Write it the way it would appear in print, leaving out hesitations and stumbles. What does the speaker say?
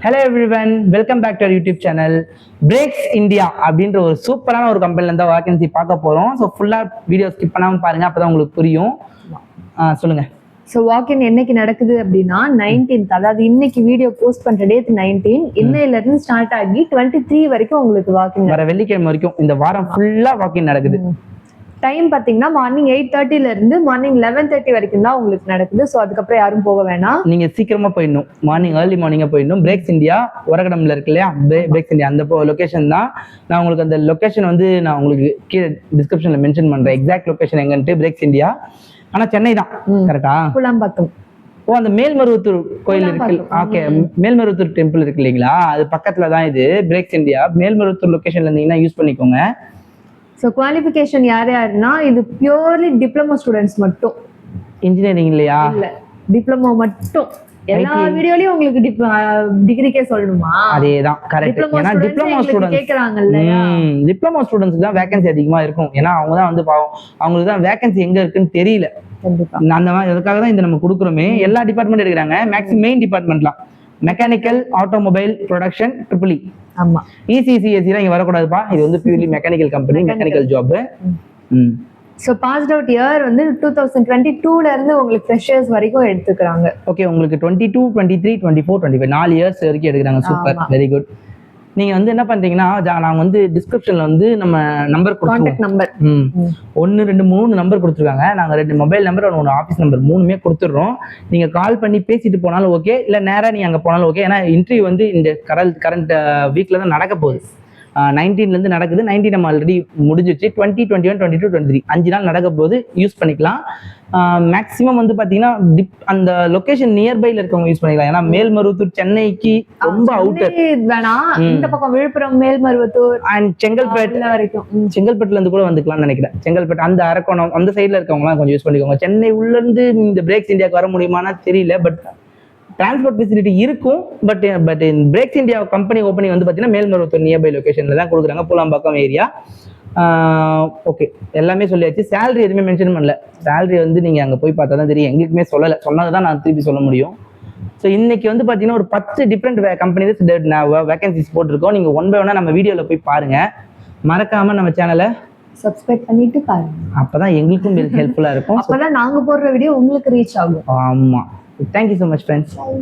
Hello everyone, welcome back to our YouTube channel. Brakes India அப்படின்ற ஒரு சூப்பரான ஒரு கம்பெனில இருந்தால் வேகன்சி பார்க்க போகிறோம். ஸோ ஃபுல்லாக வீடியோ ஸ்கிப் பண்ணாமல் பாருங்க, அப்பதான் உங்களுக்கு புரியும். சொல்லுங்க. ஸோ வாக்கின் என்னைக்கு நடக்குது அப்படின்னா 19th, அதாவது இன்னைக்கு வீடியோ போஸ்ட் பண்ற டேட் 19, இன்னையில இருந்து ஸ்டார்ட் ஆகி 23 வரைக்கும் உங்களுக்கு வாக்கின். வர வெள்ளிக்கிழமை வரைக்கும் இந்த வாரம் ஃபுல்லா வாக்கின் நடக்குது. டைம் பாத்தீங்கன்னா மார்னிங் 8:30ல இருந்து மார்னிங் 11:30 வரைக்கும் தான் உங்களுக்கு நடக்குது. ஸோ அதுக்கப்புறம் யாரும் போக வேணாம், நீங்க சீக்கிரமா போயிடணும். ஏர்லி மார்னிங்கா போயிடணும். பிரேக்ஸ் இந்தியா உரகடம்ல இருக்கு இல்லையா, பிரேக்ஸ் இந்தியா அந்த லொகேஷன் தான். நான் உங்களுக்கு அந்த லொகேஷன் வந்து நான் உங்களுக்கு கீழே டிஸ்கிரிப்ஷன்ல மென்ஷன் பண்றேன், எக்ஸாக்ட் லொகேஷன் எங்கன்ட்டு. பிரேக்ஸ் இந்தியா ஆனா சென்னை தான், கரெக்டா? புலாம்பாக்கம். அந்த மேல்மருவத்தூர் கோயில் இருக்கு. ஓகே, மேல்மருவத்தூர் டெம்பிள் இருக்கு இல்லைங்களா, அது பக்கத்துல தான் இது பிரேக்ஸ் இந்தியா. மேல்மருவத்தூர் லொகேஷன்ல இருந்தீங்கன்னா யூஸ் பண்ணிக்கோங்க. ஸோ குவாலிஃபிகேஷன் யாருன்னா இது பியூர்லி டிப்ளமோ ஸ்டூடெண்ட்ஸ் மட்டும். இன்ஜினியரிங் இல்லையா? இல்ல, டிப்ளமோ மட்டும். எல்லா வீடியோலயும் உங்களுக்கு டிகிரிக்கே சொல்லணுமா? அதேதான், கரெக்ட். ஏன்னா டிப்ளமோ ஸ்டூடெண்ட்ஸ் கேக்குறாங்கல்ல, டிப்ளமோ ஸ்டூடெண்ட்ஸ்க்கு தான் வேகன்சி அதிகமா இருக்கும். ஏன்னா அவங்க தான் வந்து பாவம், அவங்களுக்கு தான் வேகன்சி எங்க இருக்குன்னு தெரியல. அந்த மாதிரி அதுக்காக தான் இந்த நம்ம கொடுக்குறோமே. எல்லா டிபார்ட்மெண்ட் எடுக்கிறாங்க, மேக்ஸிமம் மெயின் டிபார்ட்மெண்ட்லாம் mechanical, automobile, production, triple E. ஆமா, இசிசிஎஸ்சிலாம் இங்க வரக்கூடாதுப்பா, இது வந்து purely mechanical company, mechanical job. So passed out year வந்து 2022ல இருந்து உங்களுக்கு ஃப்ரெஷர்ஸ் வரைக்கும் எடுத்துக்கிறாங்க. ஓகே, உங்களுக்கு 22, 23, 24, 25 4 இயர்ஸ் வரைக்கும் எடுக்கிறாங்க. Super, very good. நீங்க வந்து என்ன பண்றீங்கன்னா, நாங்க வந்து டிஸ்கிரிப்ஷன்ல வந்து நம்ம நம்பர் கான்டாக்ட் நம்பர் 1 2 3 நம்பர் கொடுத்துருக்காங்க. நாங்க 2 மொபைல் நம்பர், 1 ஆஃபீஸ் நம்பர் 3மே கொடுத்துடுறோம். நீங்க கால் பண்ணி பேசிட்டு போனாலும் ஓகே, இல்ல நேரா நீங்க அங்க போனாலும் ஓகே. ஏன்னா இன்டர்வியூ வந்து இந்த கரண்ட் வீக்ல தான் நடக்க போகுது. 19ல இருந்து நடக்குது. 19 நம்ம ஆல்ரெடி முடிஞ்சிச்சு. 20, 21, 22, 23 5 நாள் நடக்க போது யூஸ் பண்ணிக்கலாம். மேக்ஸிமம் வந்து பாத்தீங்கன்னா அந்த லொகேஷன் நியர்பைல இருக்கவங்க யூஸ் பண்ணிக்கலாம். ஏன்னா மேல்மருவத்தூர் சென்னைக்கு ரொம்ப அவுட்டர் வேணாம், இந்த பக்கம் விழுப்புரம், மேல்மருவத்தூர் அண்ட் செங்கல்பேட்டு வரைக்கும். செங்கல்பேட்டுல இருந்து கூட வந்துக்கலாம்னு நினைக்கிறேன். செங்கல்பேட்டு அந்த அரக்கோணம் அந்த சைட்ல இருக்கவங்கலாம் கொஞ்சம் யூஸ் பண்ணிக்கோங்க. சென்னை உள்ள இருந்து இந்த பிரேக்ஸ் இந்தியாவுக்கு வர முடியுமானா தெரியல, பட் டிரான்ஸ்போர்ட் ஃபெசிலிட்டி இருக்கும். But Brakes India company opening வந்து பார்த்தீங்கன்னா மேல்மருவத்தூர் நியர்பை லொகேஷன்ல தான் கொடுக்குறாங்க, பூலாம்பாக்கம் ஏரியா. ஓகே, எல்லாமே சொல்லியாச்சு. சேலரி எதுவுமே மென்ஷன் பண்ணல. சேலரி வந்து நீங்கள் அங்கே போய் பார்த்தா தான் தெரியும், எங்களுக்குமே சொல்லலை. சொன்னது தான் நான் திருப்பி சொல்ல முடியும். ஸோ இன்னைக்கு வந்து பார்த்தீங்கன்னா ஒரு 10 டிஃப்ரெண்ட் கம்பெனிஸ் வேகன்சிஸ் போட்டிருக்கோம். நீங்கள் ஒன் பை ஒன்னா நம்ம வீடியோவில் போய் பாருங்க. மறக்காம நம்ம சேனலை சப்ஸ்கிரைப் பண்ணிட்டு பாருங்க, அப்பதான் எங்களுக்கும் ஹெல்ப்ஃபுல்லா இருக்கும். அப்பதான் நாங்க போடுற வீடியோ உங்களுக்கு ரீச் ஆகும். ஆமா. Thank you so much, friends. Bye.